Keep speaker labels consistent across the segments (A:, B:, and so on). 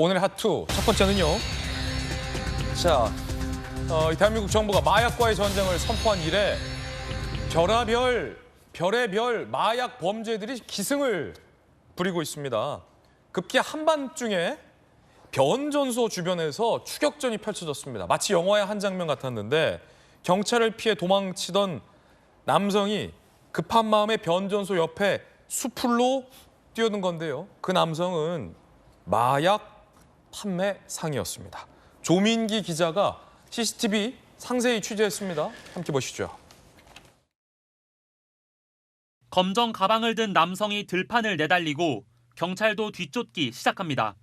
A: 오늘의 핫투 첫 번째는요. 자, 이 대한민국 정부가 마약과의 전쟁을 선포한 이래 별의 별 마약 범죄들이 기승을 부리고 있습니다. 급기 한밤중에 변전소 주변에서 추격전이 펼쳐졌습니다. 마치 영화의 한 장면 같았는데 경찰을 피해 도망치던 남성이 급한 마음에 변전소 옆에 수풀로 뛰어든 건데요. 그 남성은 마약 판매상이었습니다. 조민기 기자가 CCTV 상세히 취재했습니다. 함께 보시죠.
B: 검정 가방을 든 남성이 들판을 내달리고 경찰도 뒤쫓기 시작합니다.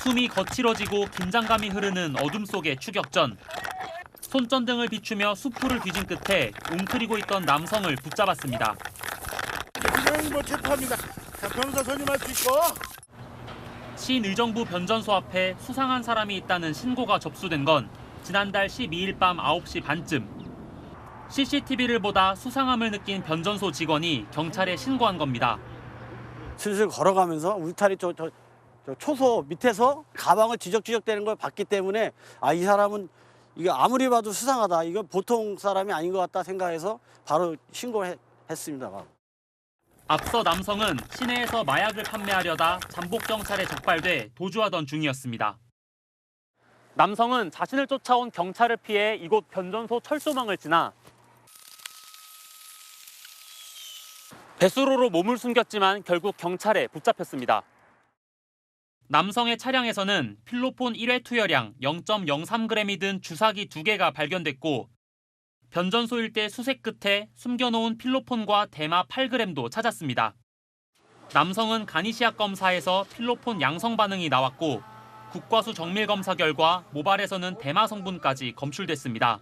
B: 숨이 거칠어지고 긴장감이 흐르는 어둠 속의 추격전. 손전등을 비추며 수풀을 뒤진 끝에 웅크리고 있던 남성을 붙잡았습니다.
C: 진행을 체포합니다. 자, 변호사 선임할 수 있고.
B: 신의정부 변전소 앞에 수상한 사람이 있다는 신고가 접수된 건 지난달 12일 밤 9시 반쯤. CCTV를 보다 수상함을 느낀 변전소 직원이 경찰에 신고한 겁니다.
D: 슬슬 걸어가면서 울타리 저 초소 밑에서 가방을 지적지적대는 걸 봤기 때문에 이 사람은 이거 아무리 봐도 수상하다. 이거 보통 사람이 아닌 것 같다 생각해서 바로 신고했습니다.
B: 앞서 남성은 시내에서 마약을 판매하려다 잠복경찰에 적발돼 도주하던 중이었습니다. 남성은 자신을 쫓아온 경찰을 피해 이곳 변전소 철조망을 지나 배수로로 몸을 숨겼지만 결국 경찰에 붙잡혔습니다. 남성의 차량에서는 필로폰 1회 투여량 0.03g이 든 주사기 2개가 발견됐고 변전소 일대 수색 끝에 숨겨놓은 필로폰과 대마 8g도 찾았습니다. 남성은 간이시약 검사에서 필로폰 양성 반응이 나왔고 국과수 정밀 검사 결과 모발에서는 대마 성분까지 검출됐습니다.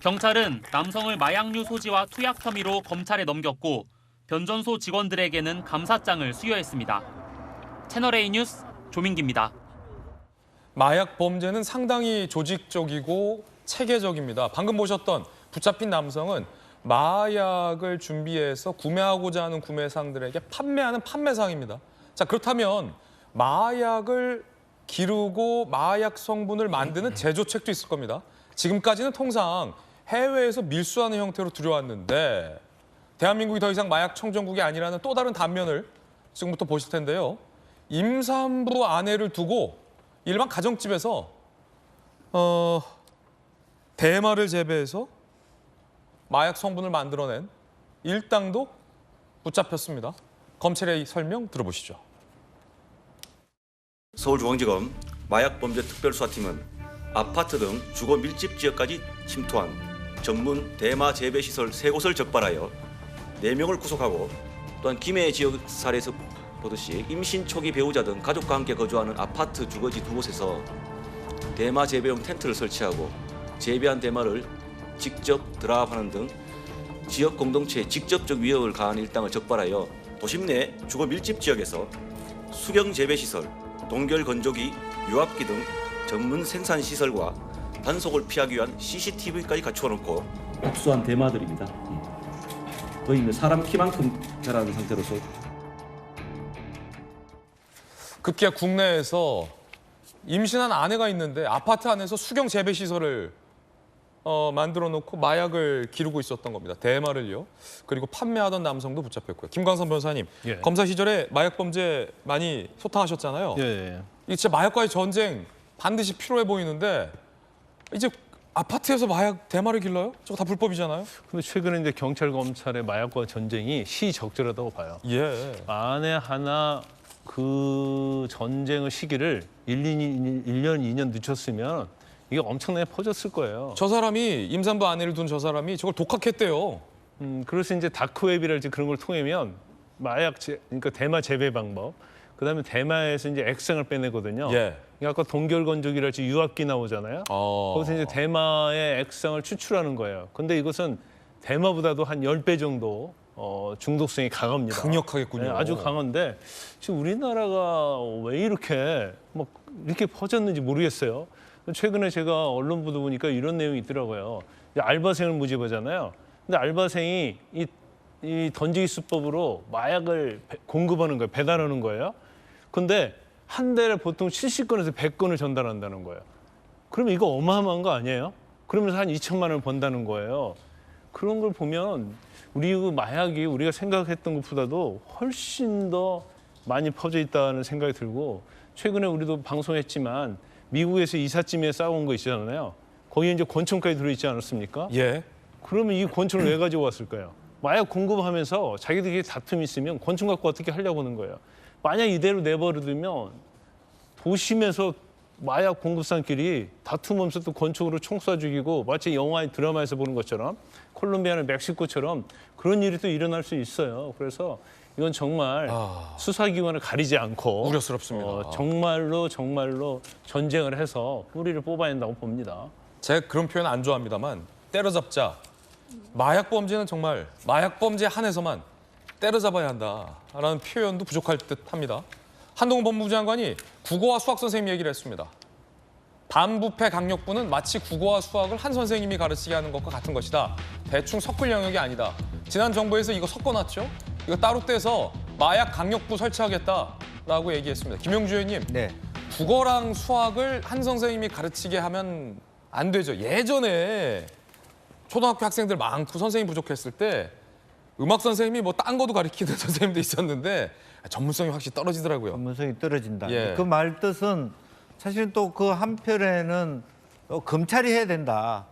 B: 경찰은 남성을 마약류 소지와 투약 혐의로 검찰에 넘겼고 변전소 직원들에게는 감사장을 수여했습니다. 채널A 뉴스 조민기입니다.
A: 마약 범죄는 상당히 조직적이고 체계적입니다. 방금 보셨던 붙잡힌 남성은 마약을 준비해서 구매하고자 하는 구매상들에게 판매하는 판매상입니다. 자, 그렇다면 마약을 기르고 마약 성분을 만드는 제조책도 있을 겁니다. 지금까지는 통상 해외에서 밀수하는 형태로 들여왔는데 대한민국이 더 이상 마약 청정국이 아니라는 또 다른 단면을 지금부터 보실 텐데요. 임산부 아내를 두고 일반 가정집에서 대마를 재배해서 마약 성분을 만들어낸 일당도 붙잡혔습니다. 검찰의 설명 들어보시죠.
E: 서울중앙지검 마약범죄특별수사팀은 아파트 등 주거 밀집 지역까지 침투한 전문 대마 재배시설 3곳을 적발하여 4명을 구속하고 또한 김해 지역 사례에서 보듯이 임신 초기 배우자 등 가족과 함께 거주하는 아파트 주거지 2곳에서 대마 재배용 텐트를 설치하고 재배한 대마를 직접 드랍하는 등 지역 공동체에 직접적 위협을 가한 일당을 적발하여 도심 내 주거 밀집 지역에서 수경 재배시설, 동결 건조기, 유압기 등 전문 생산 시설과 단속을 피하기 위한 CCTV까지 갖추어놓고 복수한 대마들입니다. 거의 사람 키만큼 자라는 상태로서
A: 급기야 국내에서 임신한 아내가 있는데 아파트 안에서 수경 재배 시설을 만들어 놓고 마약을 기르고 있었던 겁니다. 대마를요. 그리고 판매하던 남성도 붙잡혔고요. 김광선 변호사님,
F: 예.
A: 검사 시절에 마약 범죄 많이 소탕하셨잖아요.
F: 예.
A: 이 진짜 마약과의 전쟁 반드시 필요해 보이는데 이제 아파트에서 마약 대마를 길러요? 저거 다 불법이잖아요.
F: 근데 최근에 이제 경찰 검찰의 마약과 전쟁이 시적절하다고 봐요.
A: 예.
F: 만에 하나 그 전쟁의 시기를 1년, 2년 늦췄으면 이게 엄청나게 퍼졌을 거예요.
A: 저 사람이 임산부 아내를 둔 저 사람이 저걸 독학했대요.
F: 그래서 이제 다크웹이랄지 그런 걸 통하면 그러니까 대마 재배 방법, 그다음에 대마에서 이제 액상을 빼내거든요.
A: 예.
F: 아까 동결 건조기랄지 유압기 나오잖아요. 거기서 이제 대마의 액상을 추출하는 거예요. 근데 이것은 대마보다도 한 10배 정도 중독성이 강합니다.
A: 강력하겠군요.
F: 네, 아주 강한데 지금 우리나라가 왜 이렇게 이렇게 퍼졌는지 모르겠어요. 최근에 제가 언론 보도 보니까 이런 내용이 있더라고요. 알바생을 모집하잖아요. 근데 알바생이 이 던지기 수법으로 마약을 공급하는 거예요. 배달하는 거예요. 근데 한 달에 보통 70건에서 100건을 전달한다는 거예요. 그러면 이거 어마어마한 거 아니에요? 그러면서 한 2천만 원을 번다는 거예요. 그런 걸 보면 우리 그 마약이 우리가 생각했던 것보다도 훨씬 더 많이 퍼져 있다는 생각이 들고, 최근에 우리도 방송했지만 미국에서 이삿짐에 싸운 거 있잖아요. 거기에 이제 권총까지 들어있지 않았습니까?
A: 예.
F: 그러면 이 권총을 왜 가지고 왔을까요? 마약 공급하면서 자기들끼리 다툼이 있으면 권총 갖고 어떻게 하려고 하는 거예요. 만약 이대로 내버려두면 도심에서 마약 공급상끼리 다툼하면서 또 권총으로 총 쏴 죽이고, 마치 영화 드라마에서 보는 것처럼 콜롬비아나 멕시코처럼 그런 일이 또 일어날 수 있어요. 그래서 이건 정말 수사기관을 가리지 않고
A: 우려스럽습니다.
F: 정말로 전쟁을 해서 뿌리를 뽑아야 한다고 봅니다.
A: 제가 그런 표현 안 좋아합니다만 때려잡자. 마약 범죄는 정말 마약 범죄 한에서만 때려잡아야 한다라는 표현도 부족할 듯합니다. 한동훈 법무부 장관이 국어와 수학 선생님 얘기를 했습니다. 반부패 강력부는 마치 국어와 수학을 한 선생님이 가르치게 하는 것과 같은 것이다. 대충 섞을 영역이 아니다. 지난 정부에서 이거 섞어놨죠? 이거 따로 떼서 마약 강력부 설치하겠다라고 얘기했습니다. 김용주 의원님,
G: 네.
A: 국어랑 수학을 한 선생님이 가르치게 하면 안 되죠. 예전에 초등학교 학생들 많고 선생님 부족했을 때 음악 선생님이 뭐 딴 거도 가르치는 선생님도 있었는데 전문성이 확실히 떨어지더라고요.
G: 전문성이 떨어진다.
A: 예.
G: 그 말 뜻은 사실은 또 그 한편에는 검찰이 해야 된다.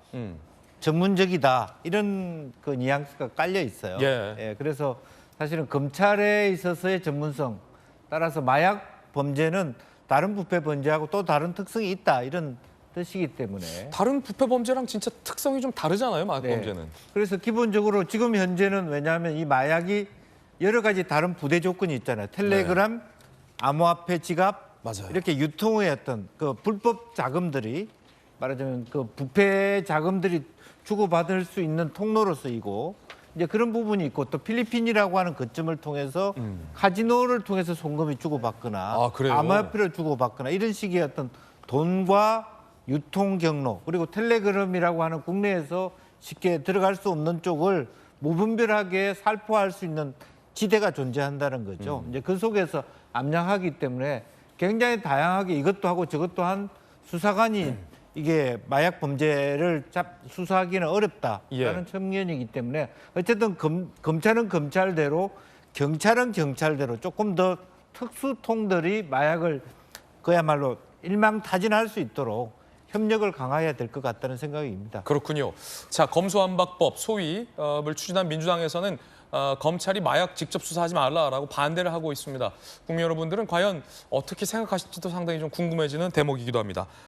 G: 전문적이다. 이런 그 뉘앙스가 깔려 있어요.
A: 예.
G: 그래서 사실은 검찰에 있어서의 전문성, 따라서 마약 범죄는 다른 부패 범죄하고 또 다른 특성이 있다. 이런 뜻이기 때문에.
A: 다른 부패 범죄랑 진짜 특성이 좀 다르잖아요, 마약
G: 네.
A: 범죄는.
G: 그래서 기본적으로 지금 현재는 왜냐하면 이 마약이 여러 가지 다른 부대 조건이 있잖아요. 텔레그램, 암호화폐 지갑,
A: 맞아요.
G: 이렇게 유통의 어떤 그 불법 자금들이 말하자면 그 부패 자금들이 주고받을 수 있는 통로로 쓰이고, 이제 그런 부분이 있고, 또 필리핀이라고 하는 거점을 통해서 카지노를 통해서 송금이 주고받거나
A: 아, 그래요?
G: 암호화폐를 주고받거나 이런 식의 어떤 돈과 유통 경로, 그리고 텔레그램이라고 하는 국내에서 쉽게 들어갈 수 없는 쪽을 무분별하게 살포할 수 있는 지대가 존재한다는 거죠. 이제 그 속에서 암약하기 때문에 굉장히 다양하게 이것도 하고 저것도 한 수사관이 이게 마약 범죄를 수사하기는 어렵다라는
A: 예.
G: 측면이기 때문에 어쨌든 검찰은 검찰대로, 경찰은 경찰대로 조금 더 특수통들이 마약을 그야말로 일망타진할 수 있도록 협력을 강화해야 될 것 같다는 생각입니다.
A: 그렇군요. 자, 검수완박법 소위를 추진한 민주당에서는 검찰이 마약 직접 수사하지 말라라고 반대를 하고 있습니다. 국민 여러분들은 과연 어떻게 생각하실지도 상당히 좀 궁금해지는 대목이기도 합니다.